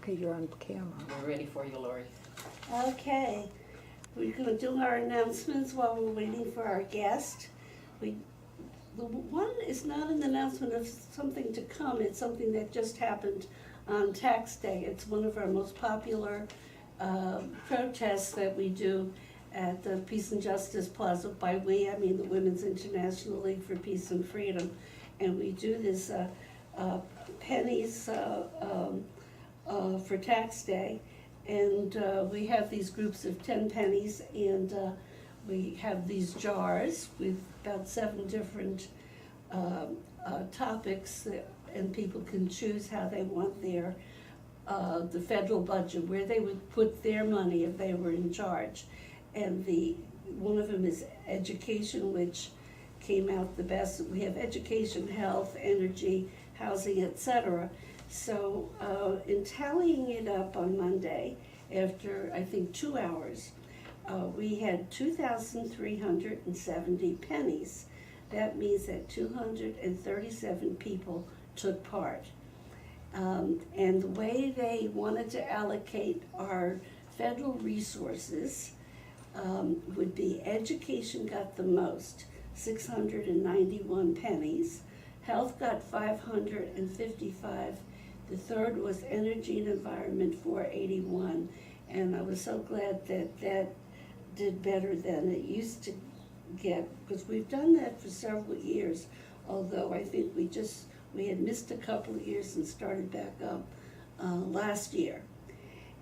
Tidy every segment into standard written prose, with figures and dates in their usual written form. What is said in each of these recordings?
Okay, you're on camera. We're ready for you, Lori. Okay, we're gonna do our announcements while we're waiting for our guest. The one is not an announcement of something to come, it's something that just happened on tax day. It's one of our most popular protests that we do at the Peace and Justice Plaza. By we, I mean the Women's International League for Peace and Freedom. And we do this pennies for tax day. And we have these groups of 10 pennies, and we have these jars with about 7 different topics, and people can choose how they want their the federal budget, where they would put their money if they were in charge. And one of them is education, which came out the best. We have education, health, energy, housing, etc. So in tallying it up on Monday, after I think 2 hours, we had 2,370 pennies. That means that 237 people took part. And the way they wanted to allocate our federal resources would be education got the most, 691 pennies. Health got 555. The third was energy and environment, 481. And I was so glad that that did better than it used to get, because we've done that for several years, although I think we had missed a couple of years and started back up last year.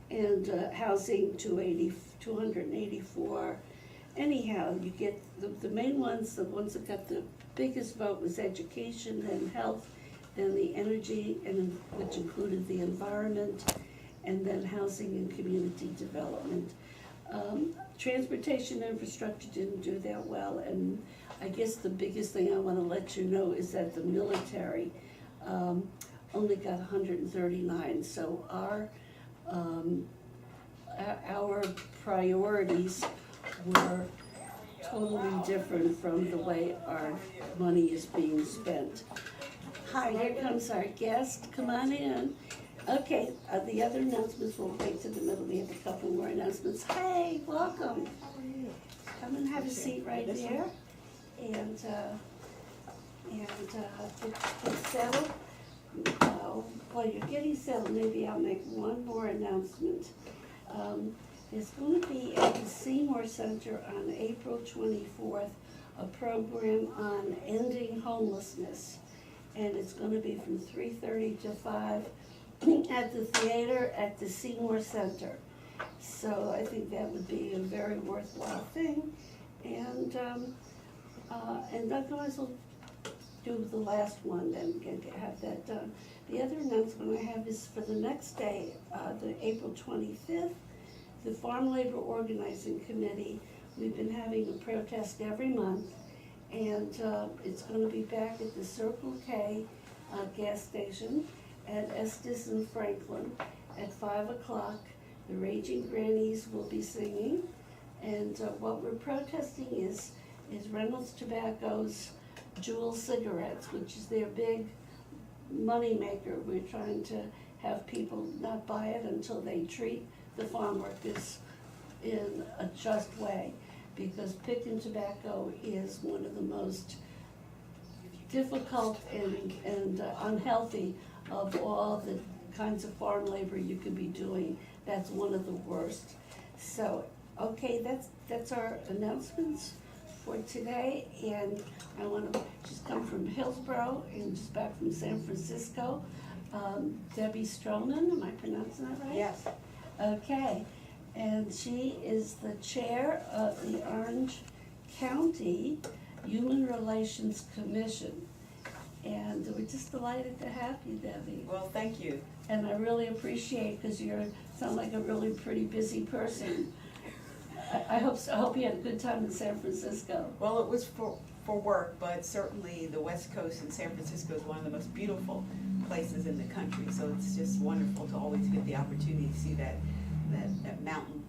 And housing, 284. Anyhow, you get the main ones, the ones that got the biggest vote was education, then health, then the energy, and which included the environment, and then housing and community development. Transportation infrastructure didn't do that well, and I guess the biggest thing I want to let you know is that the military only got 139. So our priorities were totally different from the way our money is being spent. Hi, here comes our guest. Come on in. Okay, the other announcements will wait to the middle. We have a couple more announcements. Hey, welcome. Come and have a seat right there. And get settled. While you're getting settled, maybe I'll make one more announcement. There's going to be at the Seymour Center on April 24th a program on ending homelessness. And it's going to be from 3:30 to 5 at the theater at the Seymour Center. So I think that would be a very worthwhile thing. And otherwise we'll do the last one and have that done. The other announcement I have is for the next day, the April 25th, the Farm Labor Organizing Committee, we've been having a protest every month, and it's going to be back at the Circle K gas station at Estes and Franklin at 5 o'clock. The Raging Grannies will be singing, and what we're protesting is Reynolds Tobacco's Juul cigarettes, which is their big money maker. We're trying to have people not buy it until they treat the farm workers in a just way, because picking tobacco is one of the most difficult and unhealthy of all the kinds of farm labor you could be doing. That's one of the worst. So, okay, that's our announcements for today, and I want to just come from Hillsborough and just back from San Francisco. Debbie Stroman, am I pronouncing that right? Yes. Okay, and she is the chair of the Orange County Human Relations Commission. And we're just delighted to have you, Debbie. Well, thank you. And I really appreciate, because you sound like a really pretty busy person. I hope you had a good time in San Francisco. Well, it was for work, but certainly the West Coast and San Francisco is one of the most beautiful places in the country. So it's just wonderful to always get the opportunity to see that mountain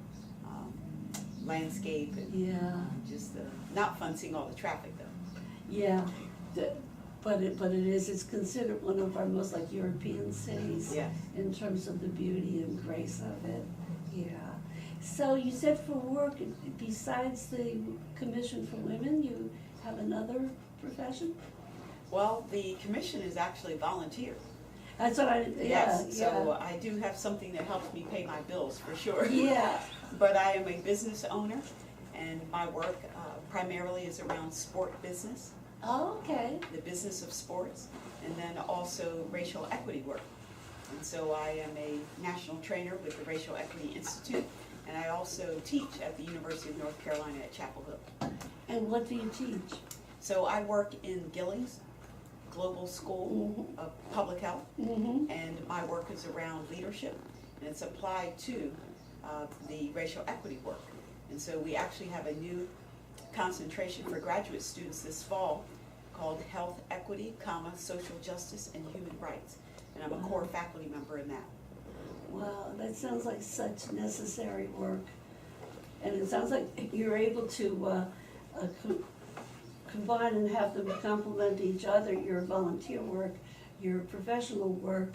landscape. And, yeah. just not fun seeing all the traffic though. Yeah. but it's considered one of our most like European cities. Yes. In terms of the beauty and grace of it, yeah. So you said for work, besides the Commission for Women, you have another profession? Well, the commission is actually volunteer. That's what I, yeah, Yes, so I do have something that helps me pay my bills, for sure. yeah. But I am a business owner, and my work primarily is around sport business, Oh, okay. the business of sports, and then also racial equity work. And so I am a national trainer with the Racial Equity Institute, and I also teach at the University of North Carolina at Chapel Hill. And what do you teach? So I work in Gillings Global School of Public Health, Mm-hmm. and my work is around leadership, and it's applied to the racial equity work. And so we actually have a new concentration for graduate students this fall called Health Equity, Social Justice, and Human Rights. And I'm a core faculty member in that. Wow, that sounds like such necessary work. And it sounds like you're able to combine and have them complement each other, your volunteer work, your professional work,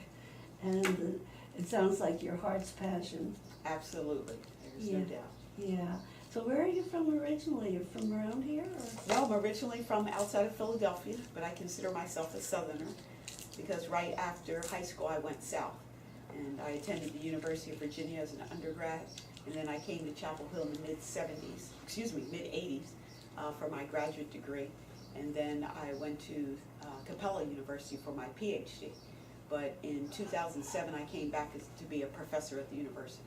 and it sounds like your heart's passion. Absolutely, there's no doubt. Yeah. So where are you from originally? You're from around here? Or? No, I'm originally from outside of Philadelphia, but I consider myself a Southerner because right after high school I went south. And I attended the University of Virginia as an undergrad, and then I came to Chapel Hill in the mid-80s for my graduate degree. And then I went to Capella University for my PhD. But in 2007 I came back to be a professor at the university.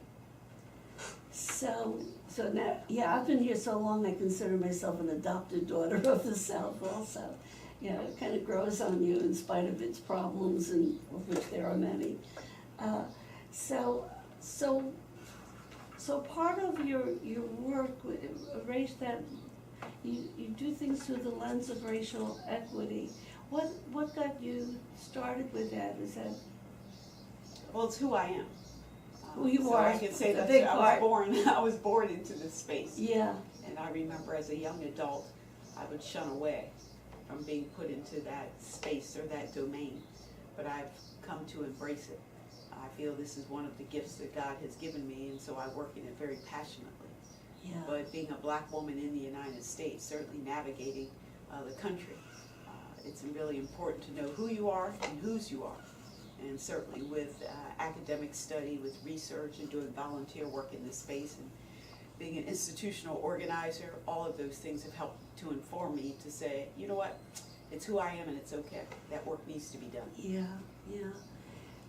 So now, yeah, I've been here so long I consider myself an adopted daughter of the South also. You know, it kind of grows on you in spite of its problems, and of which there are many. So part of your work race that you do things through the lens of racial equity. What got you started with that? Is that Well, it's who I am. who you So are? I can say a that big I part. was born into this space. Yeah. And I remember as a young adult, I would shun away from being put into that space or that domain. But I've come to embrace it. I feel this is one of the gifts that God has given me, and so I work in it very passionately. Yeah. But being a black woman in the United States, certainly navigating the country, it's really important to know who you are and whose you are. And certainly with academic study, with research, and doing volunteer work in this space, and being an institutional organizer, all of those things have helped to inform me to say, you know what, it's who I am and it's okay. That work needs to be done.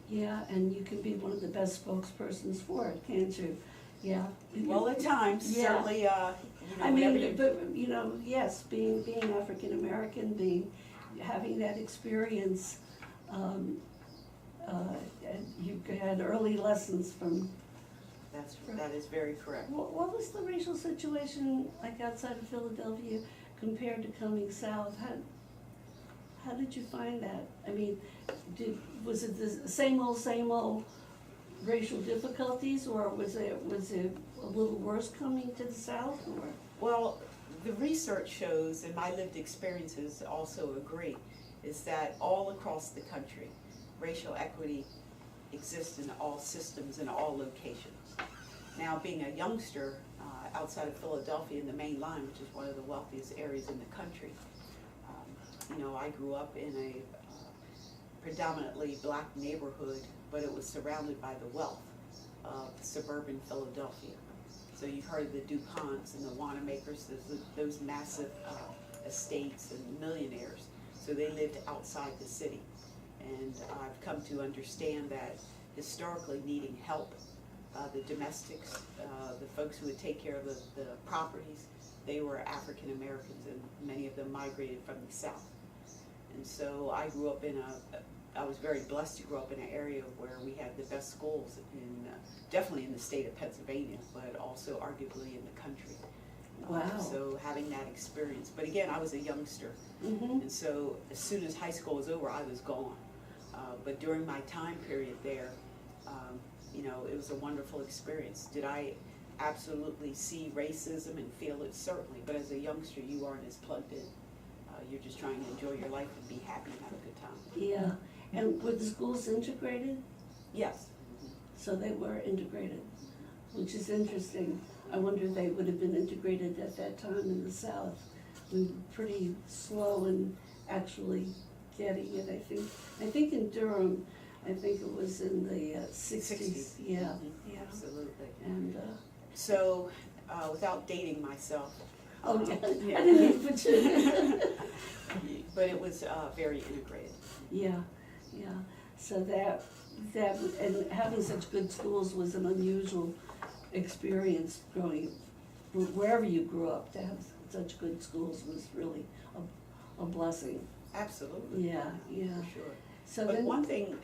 Yeah, and you can be one of the best spokespersons for it, can't you? Yeah. Well, at times, Yeah. certainly, I whenever mean, you- but, you know, yes, being African American, having that experience, and you had early lessons from. that is very correct. What was the racial situation like outside of Philadelphia compared to coming south? How did you find that? I mean, was it the same old racial difficulties, or was it a little worse coming to the south, or? Well, the research shows, and my lived experiences also agree, is that all across the country, racial equity exists in all systems and all locations. Now, being a youngster outside of Philadelphia in the main line, which is one of the wealthiest areas in the country, I grew up in a predominantly black neighborhood, but it was surrounded by the wealth of suburban Philadelphia. So you've heard of the DuPonts and the Wanamakers, those massive estates and millionaires. So they lived outside the city. And I've come to understand that historically needing help, the domestics, the folks who would take care of the properties, they were African Americans, and many of them migrated from the South. And so I grew up I was very blessed to grow up in an area where we had the best schools definitely in the state of Pennsylvania, but also arguably in the country. Wow. So having that experience, but again, I was a youngster, Mm-hmm. and so as soon as high school was over, I was gone. But during my time period there, it was a wonderful experience. Did I absolutely see racism and feel it? Certainly, but as a youngster, you aren't as plugged in. you're just trying to enjoy your life and be happy and have a good time. Yeah, and were the schools integrated? Yes. So they were integrated, which is interesting. I wonder if they would have been integrated at that time in the South. We were pretty slow in actually getting it, I think in Durham, I think it was in the 60s. Yeah, yeah. Absolutely. And, So, without dating myself. oh, yeah, Yeah. I didn't even put you. But it was very integrated. Yeah, yeah. So that, and having such good schools was an unusual experience growing, wherever you grew up, to have such good schools was really a blessing. Absolutely. Yeah, yeah. For sure. So But then, one thing,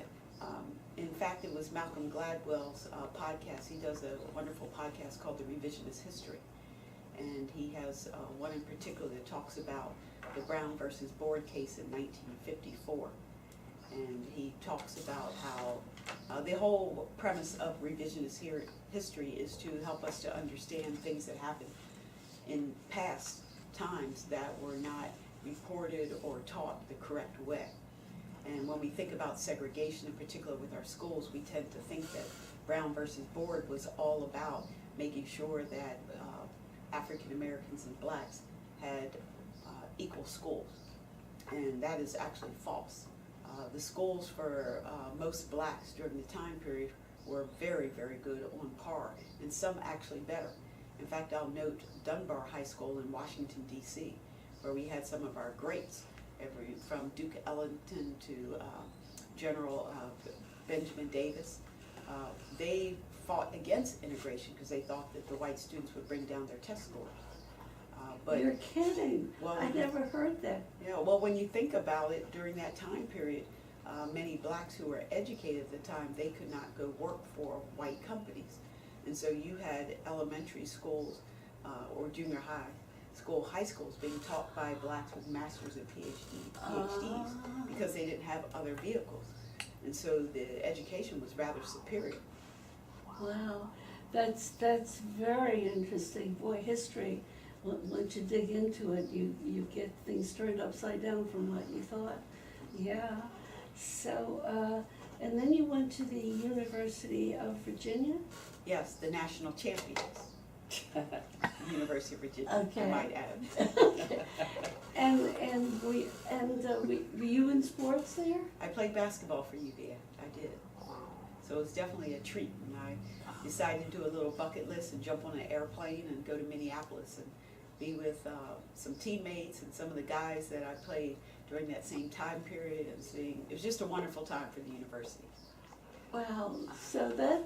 in fact, it was Malcolm Gladwell's podcast. He does a wonderful podcast called The Revisionist History. And he has one in particular that talks about the Brown versus Board case in 1954. And he talks about how the whole premise of revisionist history is to help us to understand things that happened in past times that were not reported or taught the correct way. And when we think about segregation, in particular with our schools, we tend to think that Brown versus Board was all about making sure that African Americans and blacks had equal schools. And that is actually false. The schools for most blacks during the time period were very, very good, on par, and some actually better. In fact, I'll note Dunbar High School in Washington, D.C., where we had some of our greats, from Duke Ellington to General Benjamin Davis. They fought against integration because they thought that the white students would bring down their test scores. But you're kidding. well, I never heard that. yeah, well, when you think about it, during that time period, many blacks who were educated at the time, they could not go work for white companies. And so you had elementary schools or junior high schools being taught by blacks with masters and PhDs because they didn't have other vehicles. And so the education was rather superior. Wow, that's very interesting. Boy, history, once you dig into it, you get things turned upside down from what you thought. Yeah. So, and then you went to the University of Virginia? Yes, the national champions. University of Virginia, Okay. I might add. Okay. And were you in sports there? I played basketball for UVA. I did. So it was definitely a treat. And I decided to do a little bucket list and jump on an airplane and go to Minneapolis and be with some teammates and some of the guys that I played during that same time period, and seeing, it was just a wonderful time for the university. Wow, so that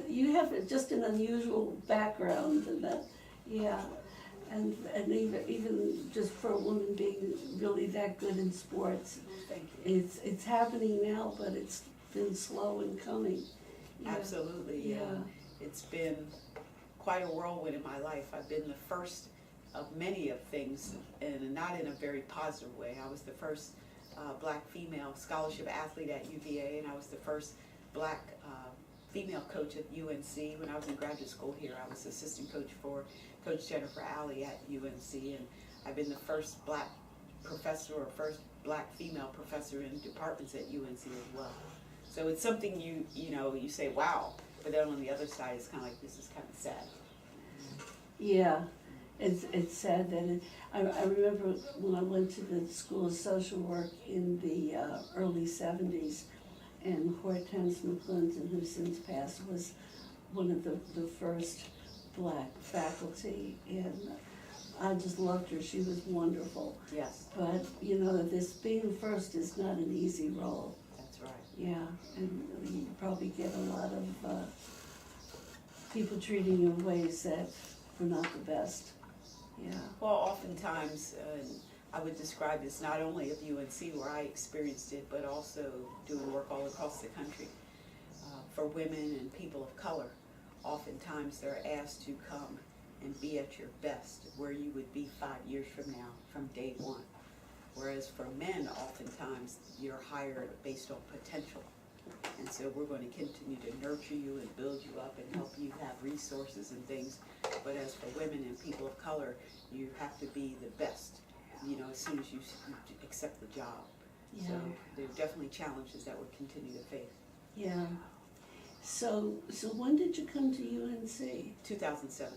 you have just an unusual background, and that, yeah, and even just for a woman being really that good in sports, Thank you. it's happening now, but it's been slow in coming. Yeah. Absolutely, Yeah. It's been quite a whirlwind in my life. I've been the first of many of things, and not in a very positive way. I was the first black female scholarship athlete at UVA, and I was the first black female coach at UNC. When I was in graduate school here, I was assistant coach for Coach Jennifer Alley at UNC, and I've been the first black professor or first black female professor in departments at UNC as well. So it's something you say, wow, but then on the other side, it's kind of like, this is kind of sad. Yeah, it's sad that I remember when I went to the School of Social Work in the early 70s, and Hortense McClinton, who since passed, was one of the first black faculty, and I just loved her. She was wonderful. Yes, But, this being first is not an easy role. that's right. Yeah, and you probably get a lot of people treating you in ways that were not the best. Yeah. Well, oftentimes, I would describe this not only at UNC where I experienced it, but also doing work all across the country. For women and people of color, oftentimes they're asked to come and be at your best, where you would be 5 years from now, from day one. Whereas for men, oftentimes, you're hired based on potential. And so we're going to continue to nurture you and build you up and help you have resources and things. But as for women and people of color, you have to be the best, as soon as you accept the job. Yeah. So there are definitely challenges that we'll continue to face. Yeah. So when did you come to UNC? 2007,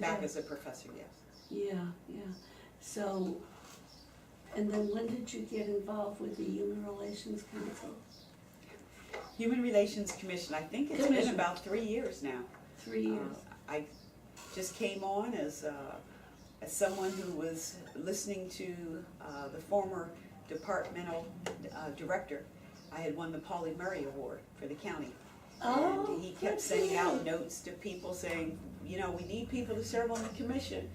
back as a professor, yes. Yeah, yeah. So, and then when did you get involved with the Human Relations Council? Human Relations Commission, I think it's been about 3 years now. 3 years. I just came on as someone who was listening to the former departmental director. I had won the Pauli Murray Award for the county. Oh, And he kept sending out notes to people saying, you know, we need people to serve on the commission.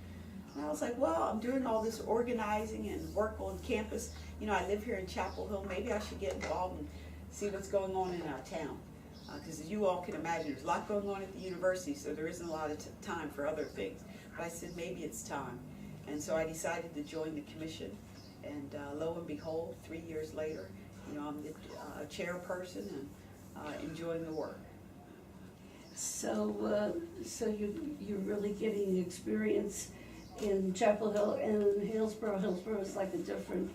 And I was like, well, I'm doing all this organizing and work on campus. You know, I live here in Chapel Hill. Maybe I should get involved and see what's going on in our town. Because as you all can imagine, there's a lot going on at the university, so there isn't a lot of time for other things. But I said, maybe it's time. And so I decided to join the commission. And lo and behold, 3 years later, you know, I'm the chairperson and enjoying the work. So you're really getting experience in Chapel Hill and Hillsborough. Hillsborough is like a different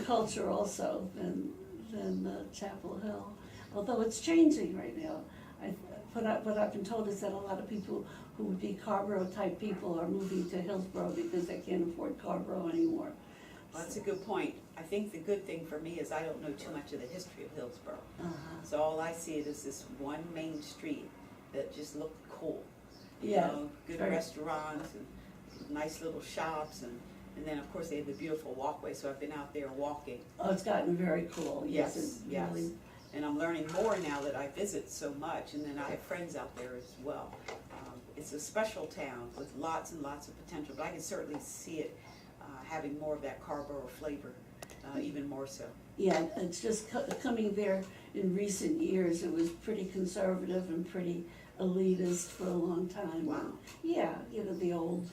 culture also than Chapel Hill, although it's changing right now. What I've been told is that a lot of people who would be Carborough type people are moving to Hillsborough because they can't afford Carborough anymore. Well, that's a good point. I think the good thing for me is I don't know too much of the history of Hillsborough. So all I see it is this one main street that just looked cool. You know, good restaurants and nice little shops, and then of course they have the beautiful walkway, so I've been out there walking. Oh, it's gotten very cool. Yes, yes. Really. And I'm learning more now that I visit so much, and then I have friends out there as well. It's a special town with lots and lots of potential, but I can certainly see it having more of that Carborough flavor, even more so. Yeah, it's just coming there in recent years. It was pretty conservative and pretty elitist for a long time. Wow. Yeah, you know, the old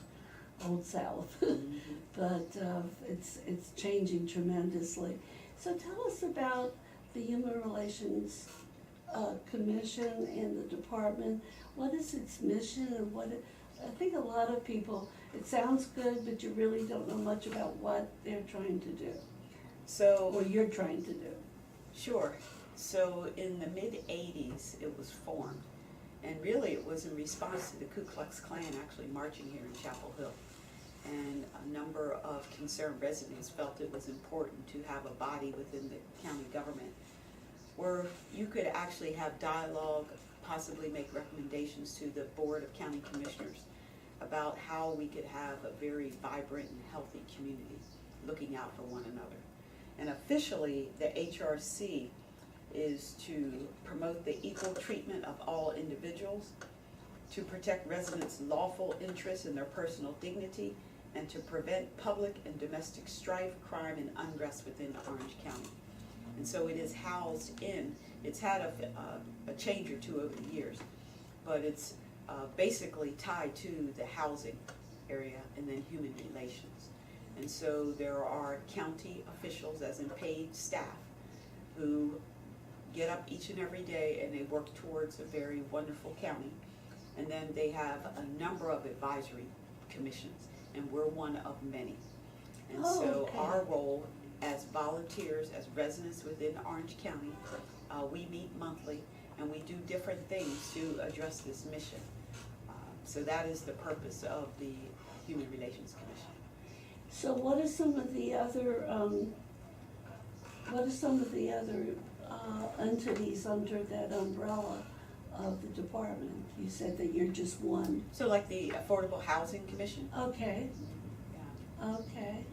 South. Mm-hmm. But it's changing tremendously. So tell us about the Human Relations Commission and the department. What is its mission, and I think a lot of people, it sounds good, but you really don't know much about what they're trying to do, So, or you're trying to do. sure. So in the mid-'80s, it was formed. And really it was in response to the Ku Klux Klan actually marching here in Chapel Hill. And a number of concerned residents felt it was important to have a body within the county government where you could actually have dialogue, possibly make recommendations to the Board of County Commissioners about how we could have a very vibrant and healthy community looking out for one another. And officially, the HRC is to promote the equal treatment of all individuals, to protect residents' lawful interests and their personal dignity, and to prevent public and domestic strife, crime, and unrest within Orange County. And so it is housed in, it's had a change or two over the years, but it's basically tied to the housing area and then human relations. And so there are county officials, as in paid staff, who get up each and every day and they work towards a very wonderful county. And then they have a number of advisory commissions, and we're one of many. And so our role as volunteers, as residents within Orange County, we meet monthly and we do different things to address this mission. So that is the purpose of the Human Relations Commission. So what are some of the other entities under that umbrella of the department? You said that you're just one. So like the Affordable Housing Commission. Okay. Yeah. Okay.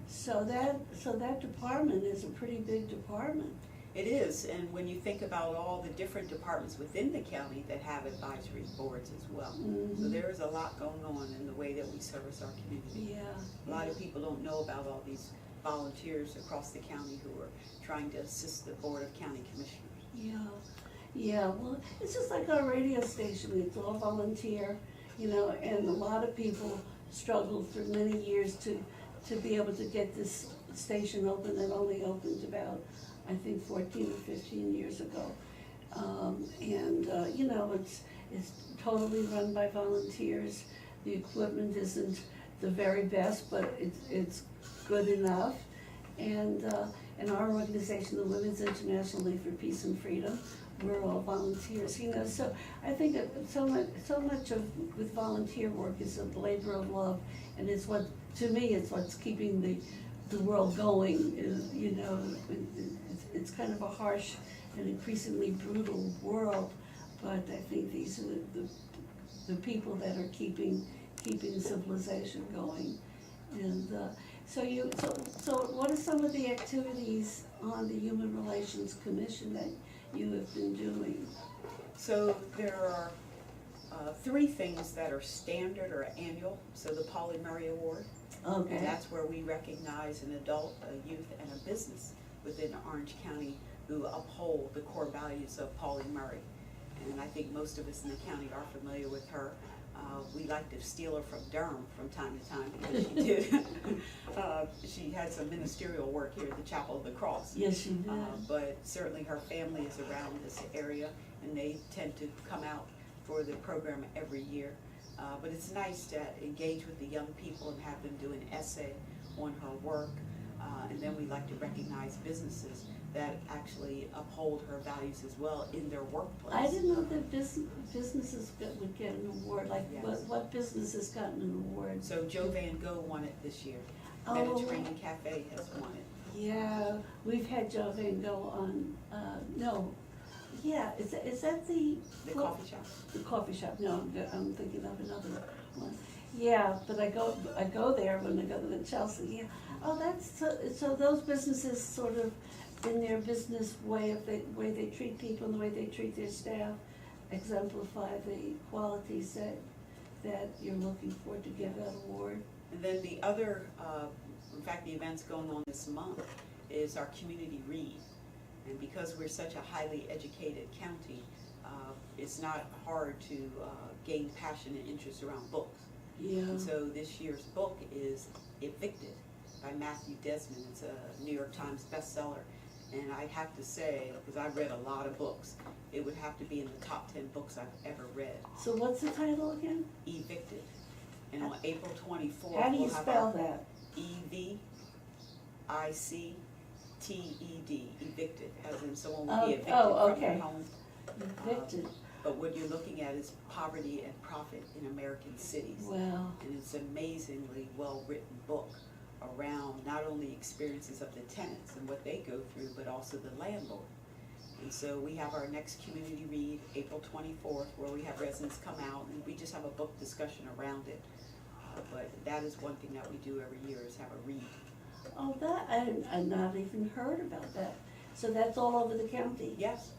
So that department is a pretty big department. It is, and when you think about all the different departments within the county that have advisory boards as well. Mm-hmm. So there is a lot going on in the way that we service our community. Yeah. A lot of people don't know about all these volunteers across the county who are trying to assist the Board of County Commissioners. Yeah. Yeah, well, it's just like our radio station, it's all volunteer, you know, and a lot of people struggled for many years to be able to get this station open. It only opened about, I think, 14 or 15 years ago. You know, it's totally run by volunteers. The equipment isn't the very best, but it's good enough. And our organization, the Women's International League for Peace and Freedom, we're all volunteers, you know, so I think that so much of, with volunteer work is a labor of love, and it's what, to me, it's what's keeping the world going, is, you know, it's kind of a harsh and increasingly brutal world, but I think these are the people that are keeping civilization going. And so what are some of the activities on the Human Relations Commission that you have been doing? So there are 3 things that are standard or annual. So the Polly Murray Award. Okay. And that's where we recognize an adult, a youth, and a business within Orange County who uphold the core values of Polly Murray. And I think most of us in the county are familiar with her. We like to steal her from Durham from time to time because she did. She had some ministerial work here at the Chapel of the Cross. Yes, she did. But certainly her family is around this area, and they tend to come out for the program every year. But it's nice to engage with the young people and have them do an essay on her work. And then we like to recognize businesses that actually uphold her values as well in their workplace. I didn't know that businesses would get an award. Like, yes. what business has gotten an award? So Joe Van Gogh won it this year. Oh. Mediterranean Cafe has won it. Yeah, we've had Joe Van Gogh on, no, yeah, is that the? The coffee shop. The coffee shop, no, I'm thinking of another one. Yeah, but I go there when I go to the Chelsea, yeah. Oh, that's, so those businesses sort of, in their business way way they treat people and the way they treat their staff, exemplify the qualities that you're looking for to give that award. And then the other, in fact, the event's going on this month, is our community read. And because we're such a highly educated county, it's not hard to gain passion and interest around books. Yeah. And so this year's book is Evicted by Matthew Desmond. It's a New York Times bestseller. And I have to say, because I've read a lot of books, it would have to be in the top 10 books I've ever read. So what's the title again? Evicted. And on April 24th, How do you we'll have spell our that? Evicted, evicted, as in someone would Oh, be evicted oh, from their okay. home. Evicted. But what you're looking at is poverty and profit in American cities. Wow. And it's an amazingly well-written book around not only experiences of the tenants and what they go through, but also the landlord. And so we have our next community read, April 24th, where we have residents come out and we just have a book discussion around it. But that is one thing that we do every year, is have a read. Oh, that, I've not even heard about that. So that's all over the county? Yes.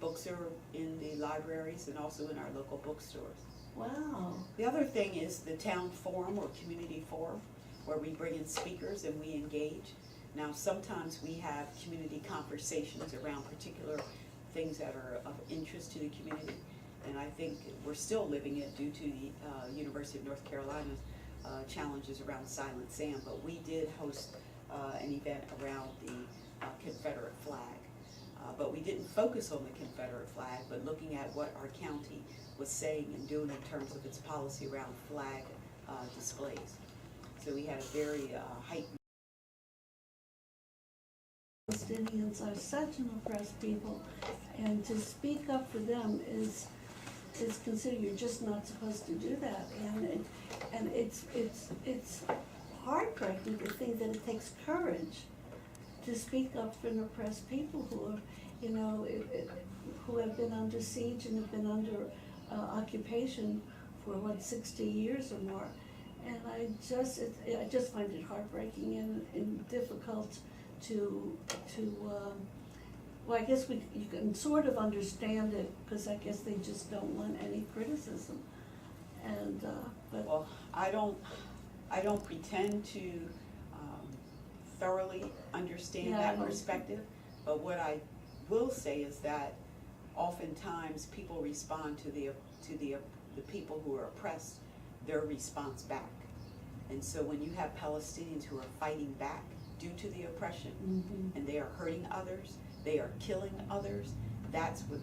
Books are in the libraries and also in our local bookstores. Wow. The other thing is the town forum or community forum, where we bring in speakers and we engage. Now, sometimes we have community conversations around particular things that are of interest to the community. And I think we're still living it due to the University of North Carolina's challenges around Silent Sam. But we did host an event around the Confederate flag. But we didn't focus on the Confederate flag, but looking at what our county was saying and doing in terms of its policy around flag displays. So we had a very heightened. Palestinians are such an oppressed people, and to speak up for them is considered, you're just not supposed to do that, and it's heartbreaking to think that it takes courage to speak up for an oppressed people who are, you know, who have been under siege and have been under occupation for 60 years or more. And I just find it heartbreaking and difficult to well, I guess you can sort of understand it, because I guess they just don't want any criticism. And but Well, I don't pretend to thoroughly understand that perspective, but what I will say is that oftentimes people respond to the people who are oppressed, their response back. And so when you have Palestinians who are fighting back due to the oppression, and they are hurting others, they are killing others, that's what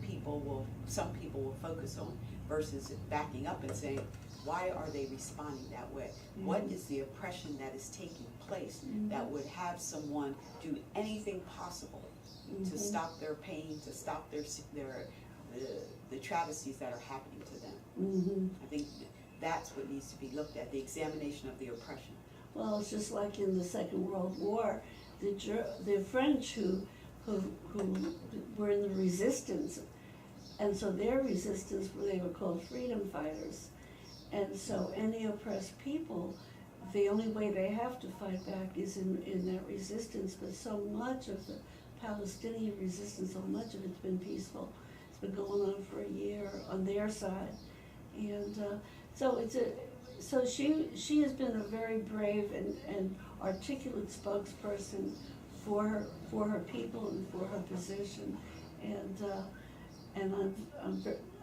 some people will focus on, versus backing up and saying, Why are they responding that way? What is the oppression that is taking place that would have someone do anything possible to stop their pain, to stop the travesties that are happening to them? I think that's what needs to be looked at, the examination of the oppression. Well, it's just like in the Second World War, the French who were in the resistance, and so their resistance, they were called freedom fighters. And so any oppressed people, the only way they have to fight back is in that resistance, but so much of the Palestinian resistance, so much of it's been peaceful. It's been going on for a year on their side. And so she has been a very brave and articulate spokesperson for her people and for her position. And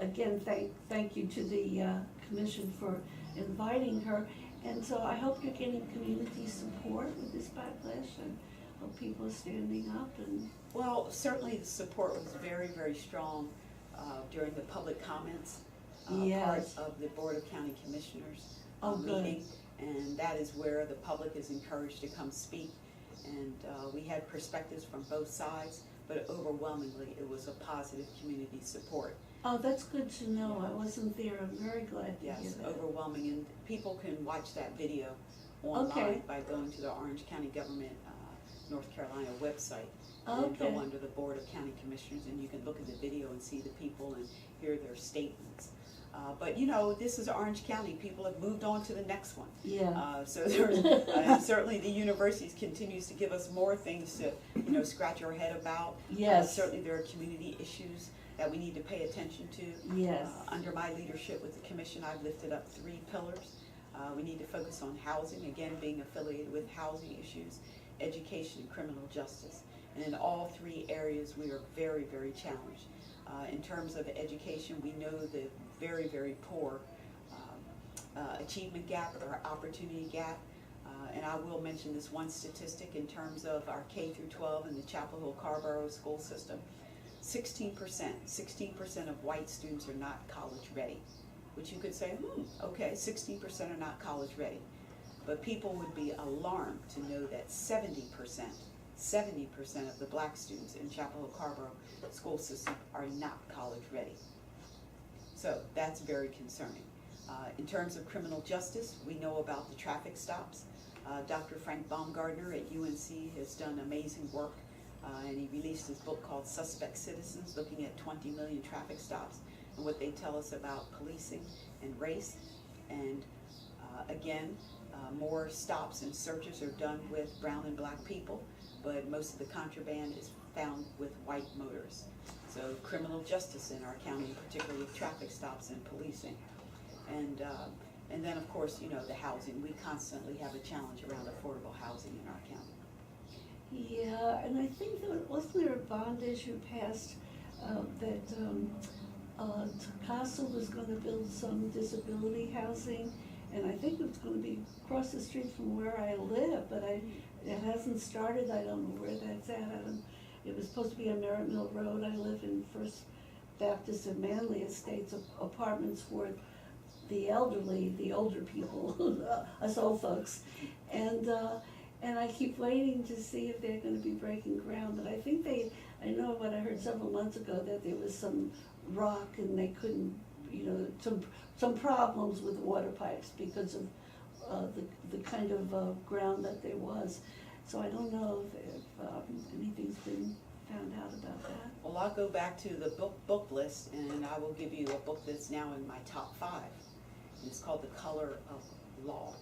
again, thank you to the commission for inviting her. And so I hope you're getting community support with this backlash, and hope people are standing up. And well, certainly the support was very, very strong during the public comments part of the Board of County Commissioners meeting, and that is where the public is encouraged to come speak. And we had perspectives from both sides, but overwhelmingly it was a positive community support. Oh, that's good to know. I wasn't there. I'm very glad to hear that. Overwhelming, and people can watch that video online by going to the Orange County Government North Carolina website and go under the Board of County Commissioners, and you can look at the video and see the people and hear their statements. But you know, this is Orange County. People have moved on to the next one. So certainly the universities continues to give us more things to scratch our head about. Certainly there are community issues that we need to pay attention to. Under my leadership with the commission, I've lifted up 3 pillars. We need to focus on housing, again being affiliated with housing issues, education, and criminal justice. And in all 3 areas, we are very, very challenged. In terms of education, we know the very, very poor achievement gap or opportunity gap. And I will mention this one statistic in terms of our K through 12 in the Chapel Hill Carborough school system. 16% of white students are not college ready, which you could say, okay, 16% are not college ready. But people would be alarmed to know that 70% of the black students in Chapel Hill Carborough school system are not college ready. So that's very concerning. In terms of criminal justice, we know about the traffic stops. Dr. Frank Baumgartner at UNC has done amazing work, and he released his book called Suspect Citizens, looking at 20 million traffic stops and what they tell us about policing and race. And again, more stops and searches are done with brown and black people, but most of the contraband is found with white motorists. So criminal justice in our county, particularly with traffic stops and policing. And then of course, the housing. We constantly have a challenge around affordable housing in our county. Yeah, and I think wasn't there a bond issue passed that CASA was going to build some disability housing, and I think it was going to be across the street from where I live, but it hasn't started. I don't know where that's at. It was supposed to be on Merritt Mill Road. I live in First Baptist and Manley Estates, apartments for the elderly, the older people, us old folks, and I keep waiting to see if they're going to be breaking ground. But I think I know what I heard several months ago, that there was some rock and they couldn't, some problems with water pipes because of the kind of ground that there was. So I don't know if anything's been found out about that. Well, I'll go back to the book list, and I will give you a book that's now in my top 5. It's called The Color of Law.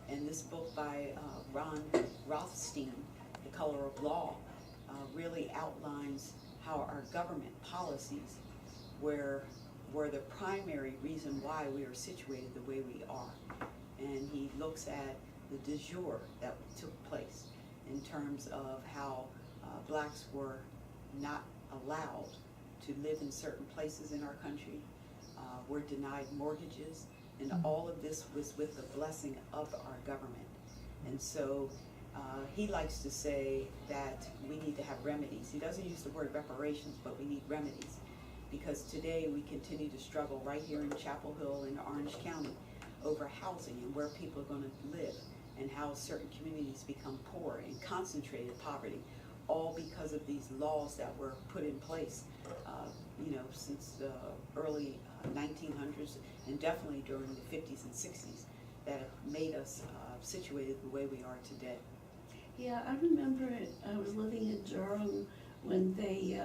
And this book by Ron Rothstein, The Color of Law, really outlines how our government policies were the primary reason why we are situated the way we are. And he looks at the de jure that took place in terms of how blacks were not allowed to live in certain places in our country, were denied mortgages, and all of this was with the blessing of our government. And so he likes to say that we need to have remedies. He doesn't use the word reparations, but we need remedies. Because today we continue to struggle right here in Chapel Hill in Orange County over housing and where people are going to live, and how certain communities become poor and concentrated poverty, all because of these laws that were put in place, since the early 1900s, and definitely during the 50s and 60s, that have made us situated the way we are today. Yeah, I remember it, I was living in Durham when they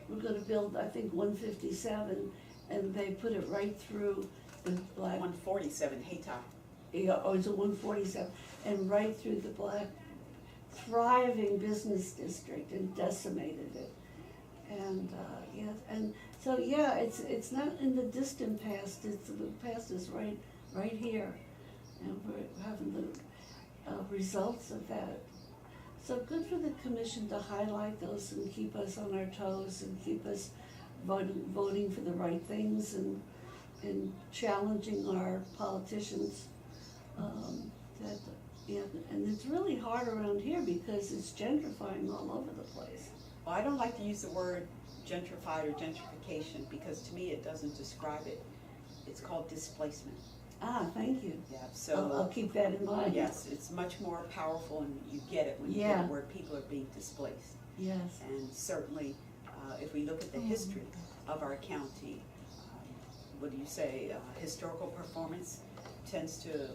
were gonna build, I think, 157, and they put it right through the black. 147, Haytop. Yeah, oh, it's a 147, and right through the black thriving business district and decimated it. And, it's not in the distant past, the past is right here. And we're having the results of that. So good for the commission to highlight those and keep us on our toes and keep us voting for the right things and challenging our politicians. And it's really hard around here because it's gentrifying all over the place. Well, I don't like to use the word gentrified or gentrification because to me it doesn't describe it. It's called displacement. Ah, thank you. Yeah, so I'll keep that in mind. yes, it's much more powerful, and you get it when you get where people are being displaced. Yes. And certainly, if we look at the history of our county, what do you say? Historical performance tends to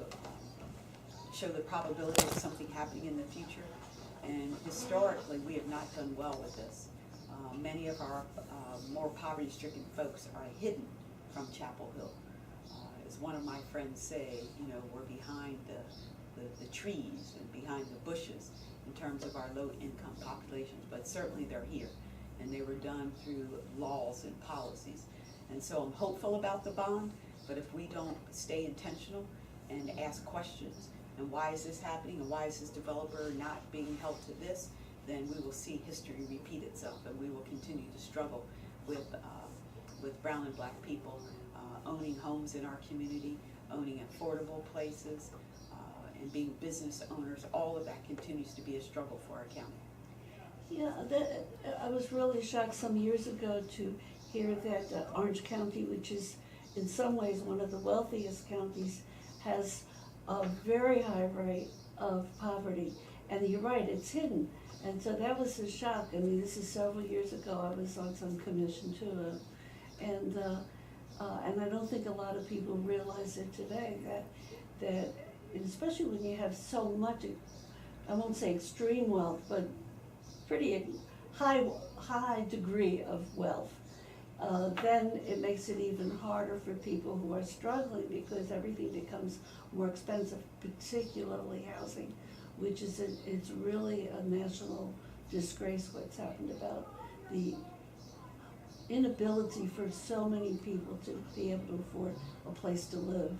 show the probability of something happening in the future. And historically, we have not done well with this. Many of our more poverty-stricken folks are hidden from Chapel Hill. As one of my friends say, we're behind the trees and behind the bushes in terms of our low-income populations, but certainly they're here. And they were done through laws and policies. And so I'm hopeful about the bond, but if we don't stay intentional and ask questions, and why is this happening, and why is this developer not being held to this, then we will see history repeat itself, and we will continue to struggle with brown and black people owning homes in our community, owning affordable places, and being business owners. All of that continues to be a struggle for our county. Yeah, I was really shocked some years ago to hear that Orange County, which is in some ways one of the wealthiest counties, has a very high rate of poverty. And you're right, it's hidden. And so that was a shock. I mean, this is several years ago. I was on some commission too. And I don't think a lot of people realize it today, that especially when you have so much, I won't say extreme wealth, but pretty high degree of wealth, then it makes it even harder for people who are struggling because everything becomes more expensive, particularly housing, which is it's really a national disgrace what's happened about the inability for so many people to be able to afford a place to live,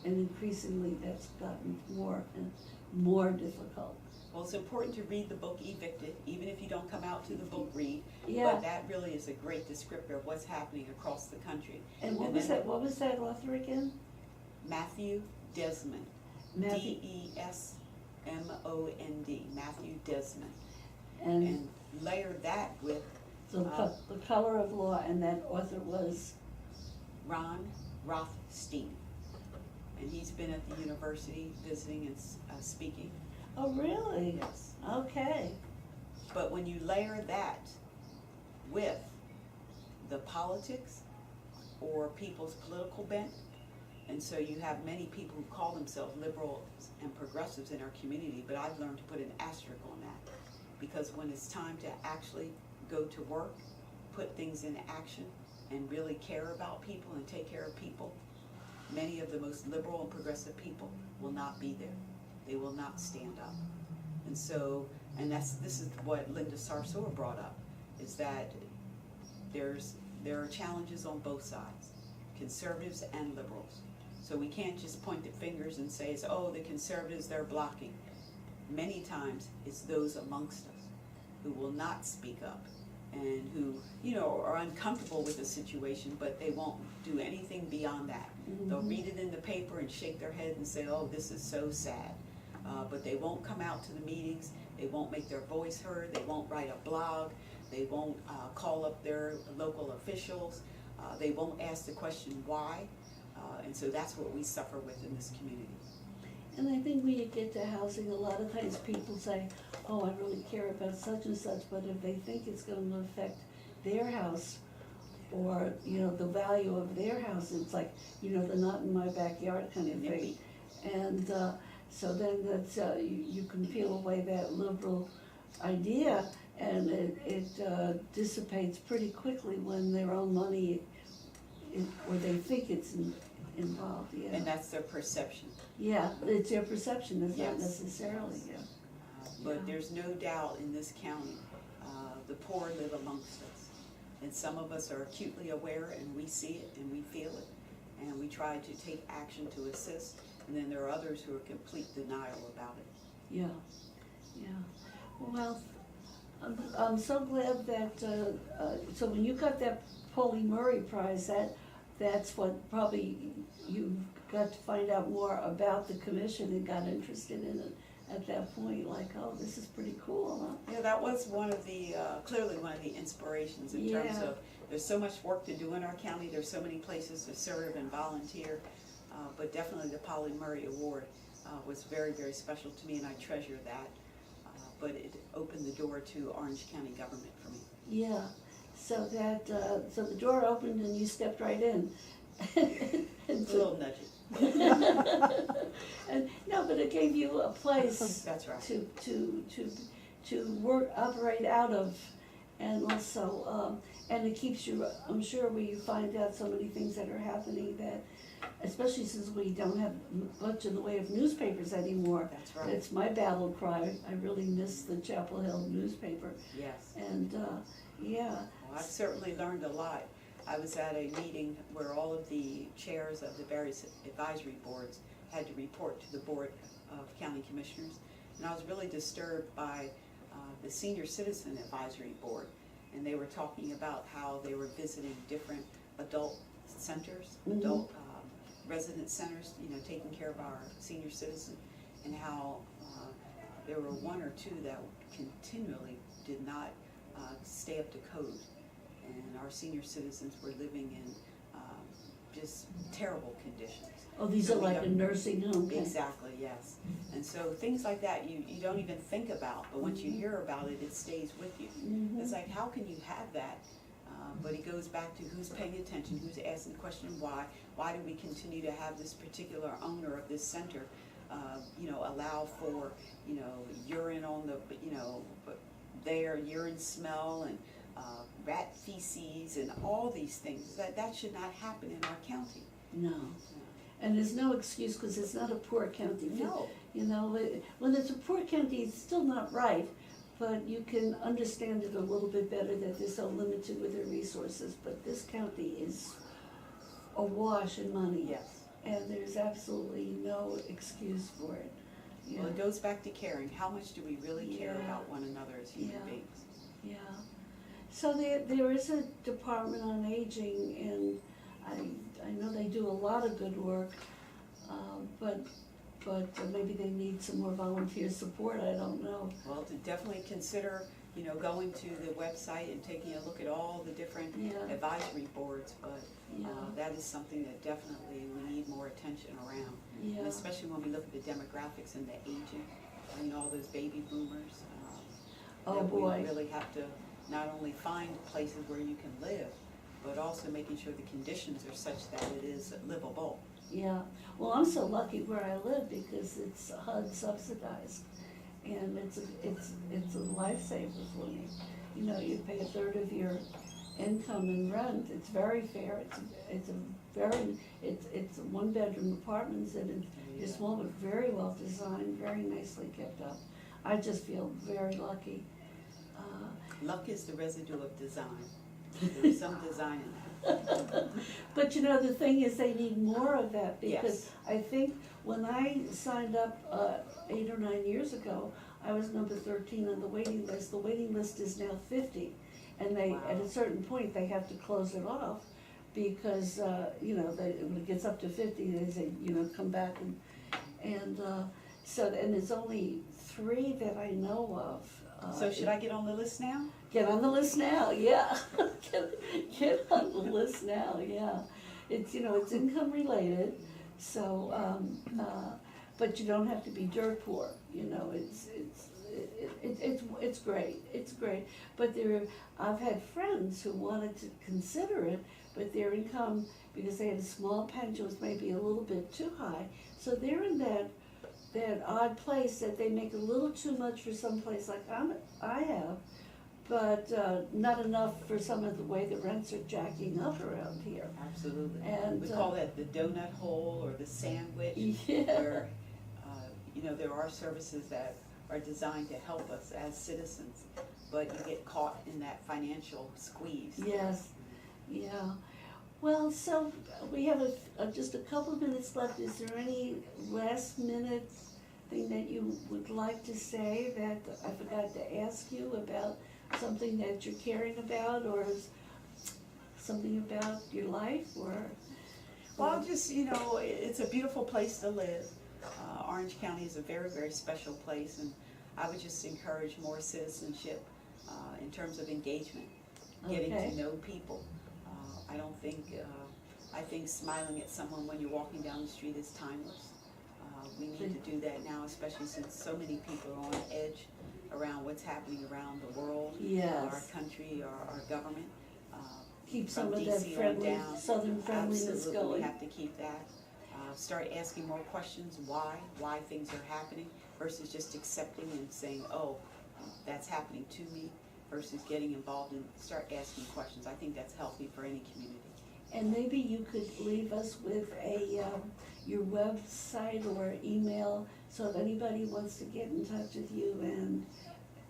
and increasingly that's gotten more and more difficult. Well, it's important to read the book Evicted, even if you don't come out to the book read. Yeah. But that really is a great descriptor of what's happening across the country. And what was that author again? Matthew Desmond. Matthew. Desmond. Matthew Desmond. And layer that with the Color of Law, and that author was? Ron Rothstein. And he's been at the university visiting and speaking. Oh, really? Yes. Okay. But when you layer that with the politics or people's political bent, and so you have many people who call themselves liberals and progressives in our community, but I've learned to put an asterisk on that, because when it's time to actually go to work, put things in action, and really care about people and take care of people, many of the most liberal and progressive people will not be there. They will not stand up. And so, this is what Linda Sarsour brought up, is that there are challenges on both sides, conservatives and liberals. So we can't just point the fingers and say, the conservatives, they're blocking. Many times it's those amongst us who will not speak up and who, are uncomfortable with the situation, but they won't do anything beyond that. Mm-hmm. They'll read it in the paper and shake their head and say, this is so sad. But they won't come out to the meetings, they won't make their voice heard, they won't write a blog, they won't call up their local officials, they won't ask the question why. And so that's what we suffer with in this community. And I think when you get to housing, a lot of times people say, oh, I really care about such and such, but if they think it's gonna affect their house, or, you know, the value of their house, it's like, you know, the not in my backyard kind of thing. And, so then that's, you can peel away that liberal idea, and it dissipates pretty quickly when their own money, or they think it's involved, yeah. And that's their perception. Yeah, it's their perception, it's not Yes. necessarily, yeah. But Yeah. there's no doubt in this county, the poor live amongst us. And some of us are acutely aware, and we see it and we feel it, and we try to take action to assist. And then there are others who are complete denial about it. Yeah, yeah. Well, I'm so glad that, so when you got that Polly Murray Prize, that's what probably you got to find out more about the commission and got interested in it at that point, like, oh, this is pretty cool, huh? Yeah, that was one of the, clearly one of the inspirations in terms Yeah. of, there's so much work to do in our county, there's so many places to serve and volunteer, but definitely the Polly Murray Award was very, very special to me, and I treasure that. But it opened the door to Orange County government for me. Yeah, so that, so the door opened and you stepped right in. A little nudge. And, no, but it gave you a place That's right. to work, operate out of, and also, and it keeps you, I'm sure, where you find out so many things that are happening that, especially since we don't have much in the way of newspapers anymore. That's right. It's my battle cry. I really miss the Chapel Hill newspaper. Yes. And, yeah. Well, I've certainly learned a lot. I was at a meeting where all of the chairs of the various advisory boards had to report to the Board of County Commissioners. And I was really disturbed by the Senior Citizen Advisory Board. And they were talking about how they were visiting different adult centers, Mhm. adult resident centers, you know, taking care of our senior citizens, and how there were one or two that continually did not stay up to code. And our senior citizens were living in just terrible conditions. Oh, these So are we like have- a nursing home. Exactly, yes. And so things like that you don't even think about, but once you hear about it, it stays with you. Mhm. It's like, how can you have that? But it goes back to who's paying attention, who's asking the question why do we continue to have this particular owner of this center, you know, allow for, you know, urine on the, you know, their urine smell and rat feces and all these things, that should not happen in our county. No. And there's no excuse, because it's not a poor county. No. You know, when it's a poor county, it's still not right, but you can understand it a little bit better that they're so limited with their resources. But this county is awash in money. Yes. And there's absolutely no excuse for it. Yeah. Well, it goes back to caring. How much do we really care Yeah. about one another as human Yeah. beings? Yeah. So there is a Department on Aging, and I know they do a lot of good work, but maybe they need some more volunteer support, I don't know. Well, to definitely consider, you know, going to the website and taking a look at all the different Yeah. advisory boards, but Yeah. that is something that definitely we need more attention around. And Yeah. especially when we look at the demographics and the aging, you know, all those baby boomers. Oh, that boy. We really have to not only find places where you can live, but also making sure the conditions are such that it is livable. Yeah, well, I'm so lucky where I live because it's HUD subsidized, and it's a lifesaver for me. You know, you pay a third of your income in rent. It's very fair. It's one-bedroom apartments, and it's small but very well designed, very nicely kept up. I just feel very lucky. Luck is the residue of design. There's some design in that. But you know, the thing is, they need more of that, because Yes. I think when I signed up 8 or 9 years ago, I was number 13 on the waiting list. The waiting list is now 50, and they, at a certain point, they have to close it off, because, you know, when it gets up to 50, they say, you know, come back, and it's only 3 that I know of. So should I get on the list now? Get on the list now, yeah. Get on the list now, yeah. it's, it's income related, so, but you don't have to be dirt poor, it's great, it's great. But I've had friends who wanted to consider it, but their income, because they had a small pension, was maybe a little bit too high, so they're in that odd place that they make a little too much for some place like I have, but not enough for some of the way the rents are jacking up around here. Absolutely. And we call that the donut hole or the sandwich, Yeah. where there are services that are designed to help us as citizens, but you get caught in that financial squeeze. Yes, yeah. Well, so we have just a couple of minutes left. Is there any last minute thing that you would like to say that I forgot to ask you about, something that you're caring about, or something about your life, or? Well, just, it's a beautiful place to live. Orange County is a very, very special place, and I would just encourage more citizenship in terms of engagement, getting Okay. to know people. I think smiling at someone when you're walking down the street is timeless. We need to do that now, especially since so many people are on edge around what's happening around the world, Yes. our country, our government. Keep From some of that DC on friendly, down. southern friendliness Absolutely, going. we have to keep that. Start asking more questions, why things are happening, versus just accepting and saying, oh, that's happening to me, versus getting involved and start asking questions. I think that's healthy for any community. And maybe you could leave us with your website or email, so if anybody wants to get in touch with you and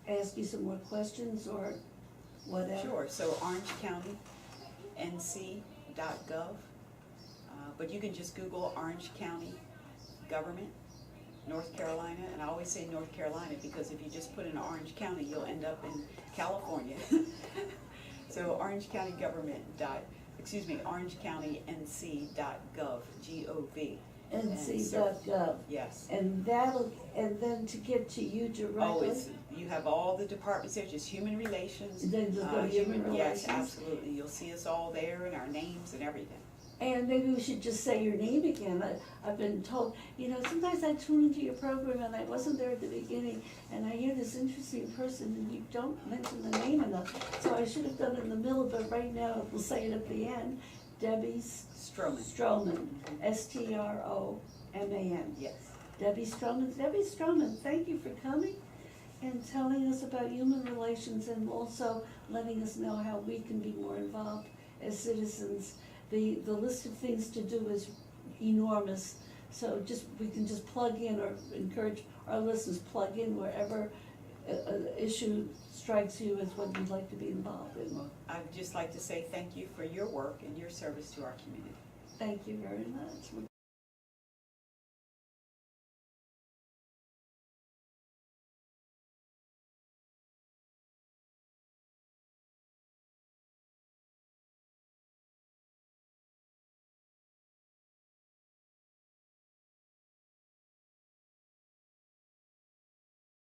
ask you some more questions or whatever. Sure, so orangecounty.nc.gov, but you can just Google Orange County Government, North Carolina, and I always say North Carolina because if you just put in Orange County, you'll end up in California. So orangecounty.nc.gov, G-O-V. nc.gov. Yes. And then to get to you Oh, directly. you have all the departments there, just human relations. Then just go to human Yes, relations. absolutely. You'll see us all there and our names and everything. And maybe we should just say your name again. I've been told, sometimes I tune into your program and I wasn't there at the beginning, and I hear this interesting person and you don't mention the name enough. So I should have done it in the middle, but right now we'll say it at the end. Debbie Stroman, S-T-R-O-M-A-N. Yes. Debbie Stroman, thank you for coming and telling us about human relations and also letting us know how we can be more involved as citizens. The list of things to do is enormous, so we can just plug in or encourage our listeners, plug in wherever an issue strikes you as what you'd like to be involved in. Well, I'd just like to say thank you for your work and your service to our community. Thank you very much.